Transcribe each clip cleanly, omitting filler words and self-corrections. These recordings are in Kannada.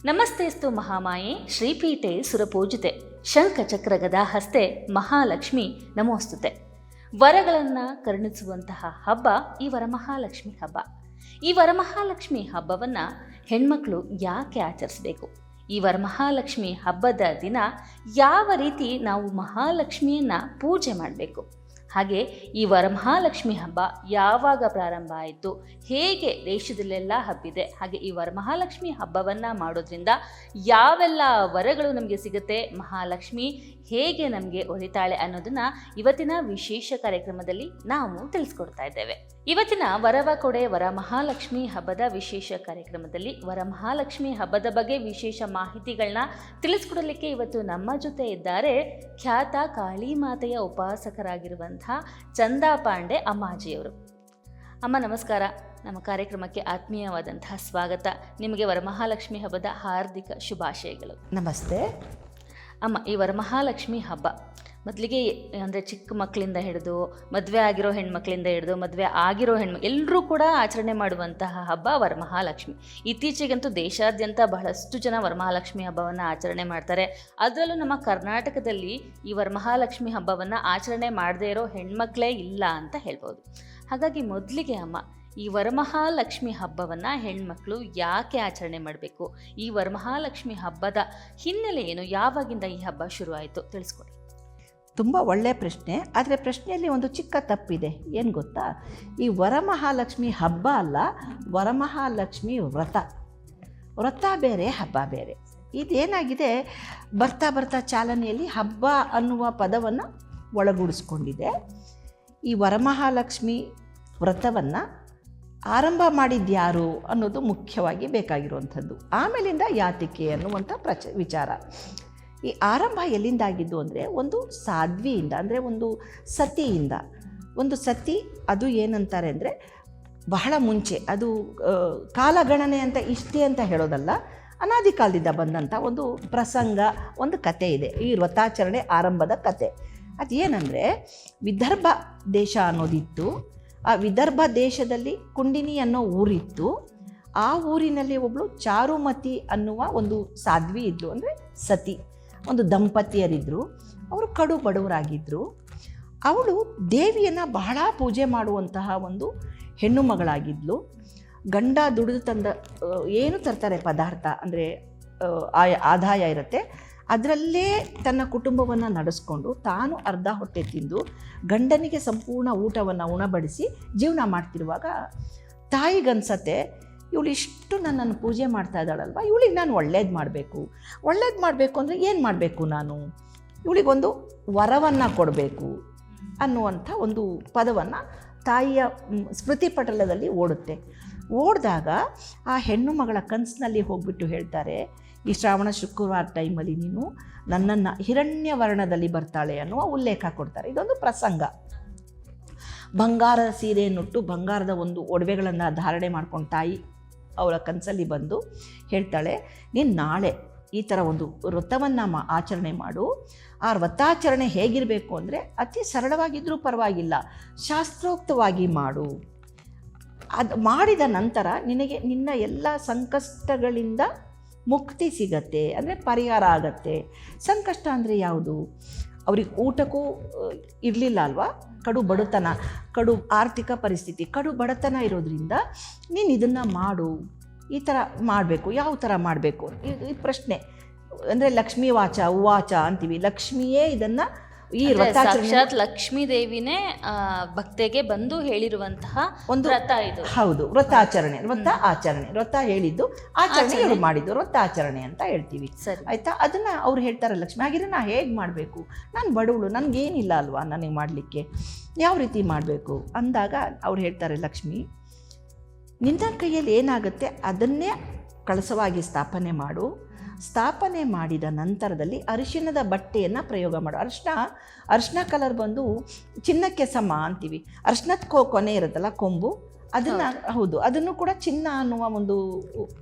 ನಮಸ್ತೆಸ್ತು ಮಹಾಮಾಯೆ ಶ್ರೀಪೀಠೆ ಸುರಪೂಜಿತೆ ಶಂಖಚಕ್ರ ಗದಾಹಸ್ತೆ ಮಹಾಲಕ್ಷ್ಮಿ ನಮೋಸ್ತುತೆ. ವರಗಳನ್ನು ಕರುಣಿಸುವಂತಹ ಹಬ್ಬ ಈ ವರಮಹಾಲಕ್ಷ್ಮಿ ಹಬ್ಬ. ಈ ವರಮಹಾಲಕ್ಷ್ಮಿ ಹಬ್ಬವನ್ನು ಹೆಣ್ಮಕ್ಳು ಯಾಕೆ ಆಚರಿಸಬೇಕು? ಈ ವರಮಹಾಲಕ್ಷ್ಮಿ ಹಬ್ಬದ ದಿನ ಯಾವ ರೀತಿ ನಾವು ಮಹಾಲಕ್ಷ್ಮಿಯನ್ನು ಪೂಜೆ ಮಾಡಬೇಕು? ಹಾಗೆ ಈ ವರಮಹಾಲಕ್ಷ್ಮಿ ಹಬ್ಬ ಯಾವಾಗ ಪ್ರಾರಂಭ ಆಯಿತು, ಹೇಗೆ ದೇಶದಲ್ಲೆಲ್ಲ ಹಬ್ಬಿದೆ, ಹಾಗೆ ಈ ವರಮಹಾಲಕ್ಷ್ಮಿ ಹಬ್ಬವನ್ನು ಮಾಡೋದ್ರಿಂದ ಯಾವೆಲ್ಲ ವರಗಳು ನಮಗೆ ಸಿಗುತ್ತೆ, ಮಹಾಲಕ್ಷ್ಮಿ ಹೇಗೆ ನಮಗೆ ಒಲಿತಾಳೆ ಅನ್ನೋದನ್ನು ಇವತ್ತಿನ ವಿಶೇಷ ಕಾರ್ಯಕ್ರಮದಲ್ಲಿ ನಾವು ತಿಳಿಸ್ಕೊಡ್ತಾ ಇದ್ದೇವೆ. ಇವತ್ತಿನ ವರವ ಕೊಡೆ ವರಮಹಾಲಕ್ಷ್ಮಿ ಹಬ್ಬದ ವಿಶೇಷ ಕಾರ್ಯಕ್ರಮದಲ್ಲಿ ವರಮಹಾಲಕ್ಷ್ಮಿ ಹಬ್ಬದ ಬಗ್ಗೆ ವಿಶೇಷ ಮಾಹಿತಿಗಳನ್ನ ತಿಳಿಸ್ಕೊಡಲಿಕ್ಕೆ ಇವತ್ತು ನಮ್ಮ ಜೊತೆ ಇದ್ದಾರೆ ಖ್ಯಾತ ಕಾಳಿ ಮಾತೆಯ ಉಪಾಸಕರಾಗಿರುವಂಥ ಚಂದಾ ಪಾಂಡೆ ಅಮ್ಮಾಜಿಯವರು. ಅಮ್ಮ ನಮಸ್ಕಾರ. ನಮ್ಮ ಕಾರ್ಯಕ್ರಮಕ್ಕೆ ಆತ್ಮೀಯವಾದಂತಹ ಸ್ವಾಗತ. ನಿಮಗೆ ವರಮಹಾಲಕ್ಷ್ಮಿ ಹಬ್ಬದ ಹಾರ್ದಿಕ ಶುಭಾಶಯಗಳು. ನಮಸ್ತೆ ಅಮ್ಮ, ಈ ವರಮಹಾಲಕ್ಷ್ಮಿ ಹಬ್ಬ ಮೊದಲಿಗೆ ಅಂದರೆ ಚಿಕ್ಕ ಮಕ್ಕಳಿಂದ ಹಿಡಿದು ಮದುವೆ ಆಗಿರೋ ಹೆಣ್ಮಕ್ಳಿಂದ ಹಿಡಿದು ಮದುವೆ ಆಗಿರೋ ಎಲ್ಲರೂ ಕೂಡ ಆಚರಣೆ ಮಾಡುವಂತಹ ಹಬ್ಬ ವರಮಹಾಲಕ್ಷ್ಮಿ. ಇತ್ತೀಚೆಗಂತೂ ದೇಶಾದ್ಯಂತ ಬಹಳಷ್ಟು ಜನ ವರಮಹಾಲಕ್ಷ್ಮಿ ಹಬ್ಬವನ್ನು ಆಚರಣೆ ಮಾಡ್ತಾರೆ. ಅದರಲ್ಲೂ ನಮ್ಮ ಕರ್ನಾಟಕದಲ್ಲಿ ಈ ವರಮಹಾಲಕ್ಷ್ಮಿ ಹಬ್ಬವನ್ನು ಆಚರಣೆ ಮಾಡದೇ ಇರೋ ಹೆಣ್ಮಕ್ಳೇ ಇಲ್ಲ ಅಂತ ಹೇಳ್ಬೋದು. ಹಾಗಾಗಿ ಮೊದಲಿಗೆ ಅಮ್ಮ, ಈ ವರಮಹಾಲಕ್ಷ್ಮಿ ಹಬ್ಬವನ್ನು ಹೆಣ್ಮಕ್ಳು ಯಾಕೆ ಆಚರಣೆ ಮಾಡಬೇಕು? ಈ ವರಮಹಾಲಕ್ಷ್ಮಿ ಹಬ್ಬದ ಹಿನ್ನೆಲೆ ಏನು? ಯಾವಾಗಿಂದ ಈ ಹಬ್ಬ ಶುರು ಆಯಿತು ತಿಳಿಸ್ಕೊಡಿ. ತುಂಬ ಒಳ್ಳೆಯ ಪ್ರಶ್ನೆ. ಆದರೆ ಪ್ರಶ್ನೆಯಲ್ಲಿ ಒಂದು ಚಿಕ್ಕ ತಪ್ಪಿದೆ. ಏನು ಗೊತ್ತಾ? ಈ ವರಮಹಾಲಕ್ಷ್ಮಿ ಹಬ್ಬ ಅಲ್ಲ, ವರಮಹಾಲಕ್ಷ್ಮಿ ವ್ರತ ಬೇರೆ, ಹಬ್ಬ ಬೇರೆ. ಇದೇನಾಗಿದೆ, ಬರ್ತಾ ಬರ್ತಾ ಚಾಲನೆಯಲ್ಲಿ ಹಬ್ಬ ಅನ್ನುವ ಪದವನ್ನು ಒಳಗೂಡಿಸ್ಕೊಂಡಿದೆ. ಈ ವರಮಹಾಲಕ್ಷ್ಮಿ ವ್ರತವನ್ನು ಆರಂಭ ಮಾಡಿದ್ಯಾರು ಅನ್ನೋದು ಮುಖ್ಯವಾಗಿ ಬೇಕಾಗಿರುವಂಥದ್ದು. ಆಮೇಲಿಂದ ಯಾತಿಕೆ ಅನ್ನುವಂಥ ವಿಚಾರ. ಈ ಆರಂಭ ಎಲ್ಲಿಂದಾಗಿದ್ದು ಅಂದರೆ ಒಂದು ಸಾಧ್ವಿಯಿಂದ, ಅಂದರೆ ಒಂದು ಸತಿಯಿಂದ. ಒಂದು ಸತಿ ಅದು ಏನಂತಾರೆ ಅಂದರೆ ಬಹಳ ಮುಂಚೆ, ಅದು ಕಾಲಗಣನೆ ಅಂತ ಇಷ್ಟೇ ಅಂತ ಹೇಳೋದಲ್ಲ, ಅನಾದಿ ಕಾಲದಿಂದ ಬಂದಂಥ ಒಂದು ಪ್ರಸಂಗ, ಒಂದು ಕತೆ ಇದೆ ಈ ವ್ರತಾಚರಣೆ ಆರಂಭದ ಕತೆ. ಅದೇನೆಂದರೆ, ವಿದರ್ಭ ದೇಶ ಅನ್ನೋದಿತ್ತು. ಆ ವಿದರ್ಭ ದೇಶದಲ್ಲಿ ಕುಂಡಿನಿ ಅನ್ನೋ ಊರಿತ್ತು. ಆ ಊರಿನಲ್ಲಿ ಒಬ್ಬಳು ಚಾರುಮತಿ ಅನ್ನುವ ಒಂದು ಸಾಧ್ವಿ ಇದ್ದರು, ಅಂದರೆ ಸತಿ. ಒಂದು ದಂಪತಿಯರಿದ್ದರು. ಅವರು ಕಡು ಬಡವರಾಗಿದ್ದರು. ಅವಳು ದೇವಿಯನ್ನು ಬಹಳ ಪೂಜೆ ಮಾಡುವಂತಹ ಒಂದು ಹೆಣ್ಣು ಮಗಳಾಗಿದ್ಲು. ಗಂಡ ದುಡಿದು ತಂದ ಏನು ತರ್ತಾರೆ ಪದಾರ್ಥ, ಅಂದರೆ ಆದಾಯ ಇರುತ್ತೆ, ಅದರಲ್ಲೇ ತನ್ನ ಕುಟುಂಬವನ್ನು ನಡೆಸ್ಕೊಂಡು ತಾನು ಅರ್ಧ ಹೊಟ್ಟೆ ತಿಂದು ಗಂಡನಿಗೆ ಸಂಪೂರ್ಣ ಊಟವನ್ನು ಉಣಬಡಿಸಿ ಜೀವನ ಮಾಡ್ತಿರುವಾಗ ತಾಯಿಗನ್ಸತ್ತೆ, ಇವಳು ಇಷ್ಟು ನನ್ನನ್ನು ಪೂಜೆ ಮಾಡ್ತಾ ಇದ್ದಾಳಲ್ವ, ಇವಳಿಗೆ ನಾನು ಒಳ್ಳೇದು ಮಾಡಬೇಕು ಅಂದರೆ ಏನು ಮಾಡಬೇಕು, ನಾನು ಇವಳಿಗೊಂದು ವರವನ್ನು ಕೊಡಬೇಕು ಅನ್ನುವಂಥ ಒಂದು ಪದವನ್ನು ತಾಯಿಯ ಸ್ಮೃತಿ ಪಟಲದಲ್ಲಿ ಓಡುತ್ತೆ. ಓಡಿದಾಗ ಆ ಹೆಣ್ಣು ಮಗಳ ಕನಸಿನಲ್ಲಿ ಹೋಗ್ಬಿಟ್ಟು ಹೇಳ್ತಾರೆ, ಈ ಶ್ರಾವಣ ಶುಕ್ರವಾರ ಟೈಮಲ್ಲಿ ನೀನು ನನ್ನನ್ನು ಹಿರಣ್ಯ ವರ್ಣದಲ್ಲಿ ಬರ್ತಾಳೆ ಅನ್ನುವ ಉಲ್ಲೇಖ ಕೊಡ್ತಾರೆ. ಇದೊಂದು ಪ್ರಸಂಗ. ಬಂಗಾರದ ಸೀರೆಯನ್ನುಟ್ಟು ಬಂಗಾರದ ಒಂದು ಒಡವೆಗಳನ್ನು ಧಾರಣೆ ಮಾಡ್ಕೊಂಡು ತಾಯಿ ಅವಳ ಕನಸಲ್ಲಿ ಬಂದು ಹೇಳ್ತಾಳೆ, ನೀನು ನಾಳೆ ಈ ಥರ ಒಂದು ವ್ರತವನ್ನು ಆಚರಣೆ ಮಾಡು. ಆ ವ್ರತಾಚರಣೆ ಹೇಗಿರಬೇಕು ಅಂದರೆ ಅತಿ ಸರಳವಾಗಿದ್ದರೂ ಪರವಾಗಿಲ್ಲ, ಶಾಸ್ತ್ರೋಕ್ತವಾಗಿ ಮಾಡು. ಅದು ಮಾಡಿದ ನಂತರ ನಿನಗೆ ನಿನ್ನ ಎಲ್ಲ ಸಂಕಷ್ಟಗಳಿಂದ ಮುಕ್ತಿ ಸಿಗತ್ತೆ, ಅಂದರೆ ಪರಿಹಾರ ಆಗತ್ತೆ. ಸಂಕಷ್ಟ ಅಂದರೆ ಯಾವುದು? ಅವ್ರಿಗೆ ಊಟಕ್ಕೂ ಇರಲಿಲ್ಲ ಅಲ್ವಾ, ಕಡು ಬಡತನ, ಕಡು ಆರ್ಥಿಕ ಪರಿಸ್ಥಿತಿ, ಕಡು ಬಡತನ ಇರೋದ್ರಿಂದ ನೀನು ಇದನ್ನು ಮಾಡು. ಈ ಥರ ಮಾಡಬೇಕು. ಯಾವ ಥರ ಮಾಡಬೇಕು ಈ ಪ್ರಶ್ನೆ. ಅಂದರೆ ಲಕ್ಷ್ಮೀ ಉವಾಚ ಅಂತೀವಿ. ಲಕ್ಷ್ಮಿಯೇ ಇದನ್ನು, ಈ ಸಾಕ್ಷಾತ್ ಲಕ್ಷ್ಮೀ ದೇವಿನೇ ಭಕ್ತೆಗೆ ಬಂದು ಹೇಳಿರುವಂತಹ ಒಂದು ವ್ರತ ಇದು. ಹೌದು, ವ್ರತಾಚರಣೆ, ವ್ರತ ಹೇಳಿದ್ದು, ಆಚರಣೆ ಇವರು ಮಾಡಿದ್ದು, ವ್ರತಾಚರಣೆ ಅಂತ ಹೇಳ್ತೀವಿ. ಆಯ್ತಾ? ಅದನ್ನು ಅವ್ರು ಹೇಳ್ತಾರೆ ಲಕ್ಷ್ಮಿ. ಹಾಗಿದ್ರೆ ನಾ ಹೇಗೆ ಮಾಡಬೇಕು? ನಾನು ಬಡವಳು, ನನಗೇನಿಲ್ಲ ಅಲ್ವಾ ನನಗೆ ಮಾಡಲಿಕ್ಕೆ, ಯಾವ ರೀತಿ ಮಾಡಬೇಕು ಅಂದಾಗ ಅವ್ರು ಹೇಳ್ತಾರೆ, ಲಕ್ಷ್ಮಿ ನಿನ್ನ ಕೈಯಲ್ಲಿ ಏನಾಗುತ್ತೆ ಅದನ್ನೇ ಕಳಸವಾಗಿ ಸ್ಥಾಪನೆ ಮಾಡು. ಸ್ಥಾಪನೆ ಮಾಡಿದ ನಂತರದಲ್ಲಿ ಅರಿಶಿಣದ ಬಟ್ಟೆಯನ್ನು ಪ್ರಯೋಗ ಮಾಡು. ಅರಿಶಿಣ ಕಲರ್ ಬಂದು ಚಿನ್ನಕ್ಕೆ ಸಮ ಅಂತೀವಿ. ಅರಿಶಿಣದ ಕೊನೆ ಇರುತ್ತಲ್ಲ, ಕೊಂಬು, ಅದನ್ನು ಹೌದು, ಅದನ್ನು ಕೂಡ ಚಿನ್ನ ಅನ್ನುವ ಒಂದು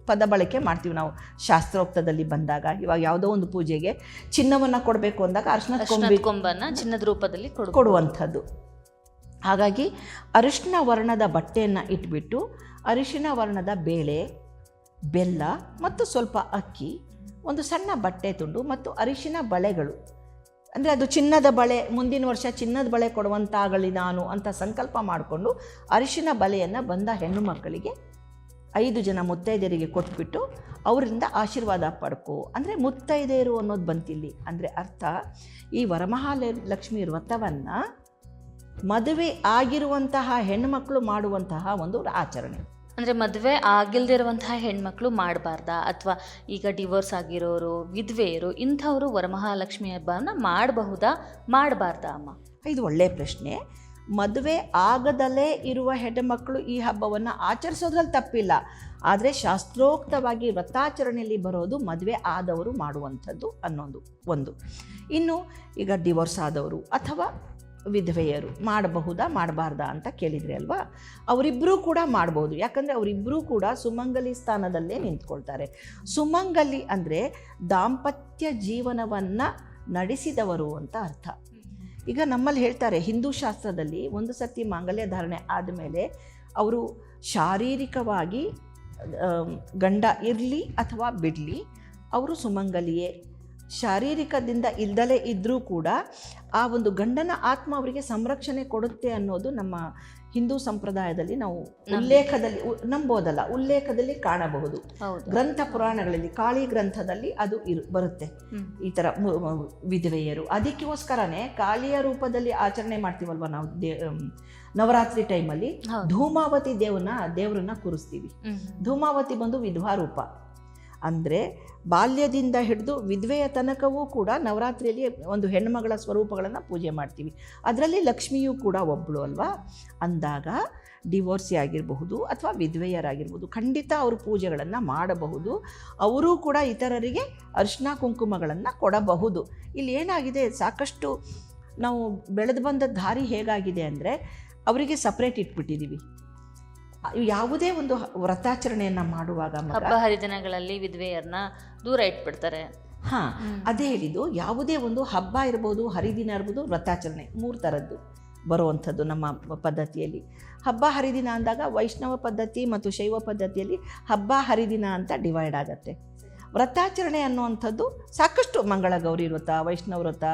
ಪದ ಬಳಕೆ ಮಾಡ್ತೀವಿ ನಾವು ಶಾಸ್ತ್ರೋಕ್ತದಲ್ಲಿ ಬಂದಾಗ. ಇವಾಗ ಯಾವುದೋ ಒಂದು ಪೂಜೆಗೆ ಚಿನ್ನವನ್ನು ಕೊಡಬೇಕು ಅಂದಾಗ ಅರಿಶಿಣದ ಕೊಂಬನ್ನು ಚಿನ್ನದ ರೂಪದಲ್ಲಿ ಕೊಡುವಂಥದ್ದು. ಹಾಗಾಗಿ ಅರಿಶಿಣ ವರ್ಣದ ಬಟ್ಟೆಯನ್ನು ಇಟ್ಬಿಟ್ಟು ಅರಿಶಿಣ ವರ್ಣದ ಬೇಳೆ, ಬೆಲ್ಲ ಮತ್ತು ಸ್ವಲ್ಪ ಅಕ್ಕಿ, ಒಂದು ಸಣ್ಣ ಬಟ್ಟೆ ತುಂಡು ಮತ್ತು ಅರಿಶಿನ ಬಳೆಗಳು. ಅಂದರೆ ಅದು ಚಿನ್ನದ ಬಳೆ, ಮುಂದಿನ ವರ್ಷ ಚಿನ್ನದ ಬಳೆ ಕೊಡುವಂತಾಗಲಿ ನಾನು ಅಂತ ಸಂಕಲ್ಪ ಮಾಡಿಕೊಂಡು ಅರಿಶಿನ ಬಳೆಯನ್ನು ಬಂದ ಹೆಣ್ಣು ಮಕ್ಕಳಿಗೆ 5 ಜನ ಮುತ್ತೈದೆಯರಿಗೆ ಕೊಟ್ಬಿಟ್ಟು ಅವರಿಂದ ಆಶೀರ್ವಾದ ಪಡ್ಕೋ ಅಂದರೆ ಮುತ್ತೈದೆಯರು ಅನ್ನೋದು ಬಂತಿಲ್ಲಿ. ಅಂದರೆ ಅರ್ಥ, ಈ ವರಮಹಾಲಕ್ಷ್ಮಿ ವ್ರತವನ್ನು ಮದುವೆ ಆಗಿರುವಂತಹ ಹೆಣ್ಣುಮಕ್ಕಳು ಮಾಡುವಂತಹ ಒಂದು ಆಚರಣೆ. ಅಂದರೆ ಮದುವೆ ಆಗಿಲ್ದಿರುವಂತಹ ಹೆಣ್ಮಕ್ಳು ಮಾಡಬಾರ್ದಾ, ಅಥವಾ ಈಗ ಡಿವೋರ್ಸ್ ಆಗಿರೋರು, ವಿಧವೆಯರು, ಇಂಥವರು ವರಮಹಾಲಕ್ಷ್ಮಿ ಹಬ್ಬನ ಮಾಡಬಹುದಾ, ಮಾಡಬಾರ್ದಾ ಅಮ್ಮ? ಇದು ಒಳ್ಳೆಯ ಪ್ರಶ್ನೆ. ಮದುವೆ ಆಗದಲ್ಲೇ ಇರುವ ಹೆಣ್ಣುಮಕ್ಕಳು ಈ ಹಬ್ಬವನ್ನು ಆಚರಿಸೋದ್ರಲ್ಲಿ ತಪ್ಪಿಲ್ಲ. ಆದರೆ ಶಾಸ್ತ್ರೋಕ್ತವಾಗಿ ವ್ರತಾಚರಣೆಯಲ್ಲಿ ಬರೋದು ಮದುವೆ ಆದವರು ಮಾಡುವಂಥದ್ದು ಅನ್ನೋದು ಒಂದು. ಇನ್ನು ಈಗ ಡಿವೋರ್ಸ್ ಆದವರು ಅಥವಾ ವಿಧವೆಯರು ಮಾಡಬಹುದಾ ಮಾಡಬಾರ್ದಾ ಅಂತ ಕೇಳಿದ್ರಿ ಅಲ್ವಾ? ಅವರಿಬ್ಬರೂ ಕೂಡ ಮಾಡ್ಬೋದು. ಯಾಕಂದರೆ ಅವರಿಬ್ಬರೂ ಕೂಡ ಸುಮಂಗಲಿ ಸ್ಥಾನದಲ್ಲೇ ನಿಂತ್ಕೊಳ್ತಾರೆ. ಸುಮಂಗಲಿ ಅಂದರೆ ದಾಂಪತ್ಯ ಜೀವನವನ್ನು ನಡೆಸಿದವರು ಅಂತ ಅರ್ಥ. ಈಗ ನಮ್ಮಲ್ಲಿ ಹೇಳ್ತಾರೆ, ಹಿಂದೂ ಶಾಸ್ತ್ರದಲ್ಲಿ ಒಂದು ಸರ್ತಿ ಮಾಂಗಲ್ಯ ಧಾರಣೆ ಆದಮೇಲೆ ಅವರು ಶಾರೀರಿಕವಾಗಿ ಗಂಡ ಇರಲಿ ಅಥವಾ ಬಿಡಲಿ ಅವರು ಸುಮಂಗಲಿಯೇ. ಶಾರೀರಿಕದಿಂದ ಇಲ್ದಲೇ ಇದ್ದರೂ ಕೂಡ ಆ ಒಂದು ಗಂಡನ ಆತ್ಮ ಅವರಿಗೆ ಸಂರಕ್ಷಣೆ ಕೊಡುತ್ತೆ ಅನ್ನೋದು ನಮ್ಮ ಹಿಂದೂ ಸಂಪ್ರದಾಯದಲ್ಲಿ ನಾವು ಉಲ್ಲೇಖದಲ್ಲಿ ನಂಬೋದಲ್ಲ, ಉಲ್ಲೇಖದಲ್ಲಿ ಕಾಣಬಹುದು. ಗ್ರಂಥ ಪುರಾಣಗಳಲ್ಲಿ ಕಾಳಿ ಗ್ರಂಥದಲ್ಲಿ ಅದು ಬರುತ್ತೆ ಈ ಥರ ವಿಧವೆಯರು. ಅದಕ್ಕೋಸ್ಕರನೇ ಕಾಳಿಯ ರೂಪದಲ್ಲಿ ಆಚರಣೆ ಮಾಡ್ತೀವಲ್ವ ನಾವು ನವರಾತ್ರಿ ಟೈಮಲ್ಲಿ ಧೂಮಾವತಿ ದೇವರನ್ನ ಕೂರಿಸ್ತೀವಿ. ಧೂಮಾವತಿ ಬಂದು ವಿಧವಾ ರೂಪ. ಅಂದರೆ ಬಾಲ್ಯದಿಂದ ಹಿಡಿದು ವಿಧವೆಯ ತನಕವೂ ಕೂಡ ನವರಾತ್ರಿಯಲ್ಲಿ ಒಂದು ಹೆಣ್ಣುಮಗಳ ಸ್ವರೂಪಗಳನ್ನು ಪೂಜೆ ಮಾಡ್ತೀವಿ. ಅದರಲ್ಲಿ ಲಕ್ಷ್ಮಿಯೂ ಕೂಡ ಒಬ್ಬಳು ಅಲ್ವಾ? ಅಂದಾಗ ಡಿವೋರ್ಸಿ ಆಗಿರಬಹುದು ಅಥವಾ ವಿಧವೆಯರಾಗಿರ್ಬೋದು, ಖಂಡಿತ ಅವರು ಪೂಜೆಗಳನ್ನು ಮಾಡಬಹುದು. ಅವರೂ ಕೂಡ ಇತರರಿಗೆ ಅರಿಶಿನ ಕುಂಕುಮಗಳನ್ನು ಕೊಡಬಹುದು. ಇಲ್ಲಿ ಏನಾಗಿದೆ, ಸಾಕಷ್ಟು ನಾವು ಬೆಳೆದು ಬಂದ ದಾರಿ ಹೇಗಾಗಿದೆ ಅಂದರೆ ಅವರಿಗೆ ಸಪ್ರೇಟ್ ಇಟ್ಬಿಟ್ಟಿದ್ದೀವಿ. ಯಾವುದೇ ಒಂದು ವ್ರತಾಚರಣೆಯನ್ನು ಮಾಡುವಾಗ ಹಬ್ಬ ಹರಿದಿನಗಳಲ್ಲಿ ವಿಧವೆಯರನ್ನ ದೂರ ಇಟ್ಬಿಡ್ತಾರೆ. ಹಾಂ, ಅದೇ ಹೇಳಿದ್ದು. ಯಾವುದೇ ಒಂದು ಹಬ್ಬ ಇರ್ಬೋದು, ಹರಿದಿನ ಇರ್ಬೋದು, ವ್ರತಾಚರಣೆ 3 ಥರದ್ದು ಬರುವಂಥದ್ದು ನಮ್ಮ ಪದ್ಧತಿಯಲ್ಲಿ. ಹಬ್ಬ ಹರಿದಿನ ಅಂದಾಗ ವೈಷ್ಣವ ಪದ್ಧತಿ ಮತ್ತು ಶೈವ ಪದ್ಧತಿಯಲ್ಲಿ ಹಬ್ಬ ಹರಿದಿನ ಅಂತ ಡಿವೈಡ್ ಆಗುತ್ತೆ. ವ್ರತಾಚರಣೆ ಅನ್ನುವಂಥದ್ದು ಸಾಕಷ್ಟು ಮಂಗಳ ಗೌರಿ ವ್ರತ, ವೈಷ್ಣವ ವ್ರತ,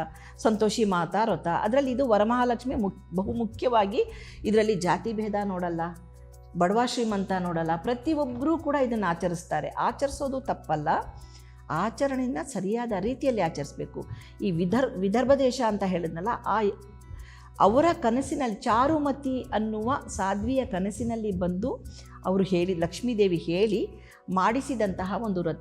ಸಂತೋಷಿ ಮಾತಾ ವ್ರತ. ಅದರಲ್ಲಿ ಇದು ವರಮಹಾಲಕ್ಷ್ಮಿ ಬಹು ಮುಖ್ಯವಾಗಿ ಇದರಲ್ಲಿ ಜಾತಿ ಭೇದ ನೋಡಲ್ಲ, ಬಡವ ಶ್ರೀಮಂತ ನೋಡಲ್ಲ, ಪ್ರತಿಯೊಬ್ಬರೂ ಕೂಡ ಇದನ್ನು ಆಚರಿಸ್ತಾರೆ. ಆಚರಿಸೋದು ತಪ್ಪಲ್ಲ, ಆಚರಣೆಯನ್ನು ಸರಿಯಾದ ರೀತಿಯಲ್ಲಿ ಆಚರಿಸಬೇಕು. ಈ ವಿದರ್ಭ ದೇಶ ಅಂತ ಹೇಳಿದ್ನಲ್ಲ, ಅವರ ಕನಸಿನಲ್ಲಿ ಚಾರುಮತಿ ಅನ್ನುವ ಸಾಧ್ವಿಯ ಕನಸಿನಲ್ಲಿ ಬಂದು ಅವರು ಲಕ್ಷ್ಮೀದೇವಿ ಹೇಳಿ ಮಾಡಿಸಿದಂತಹ ಒಂದು ವ್ರತ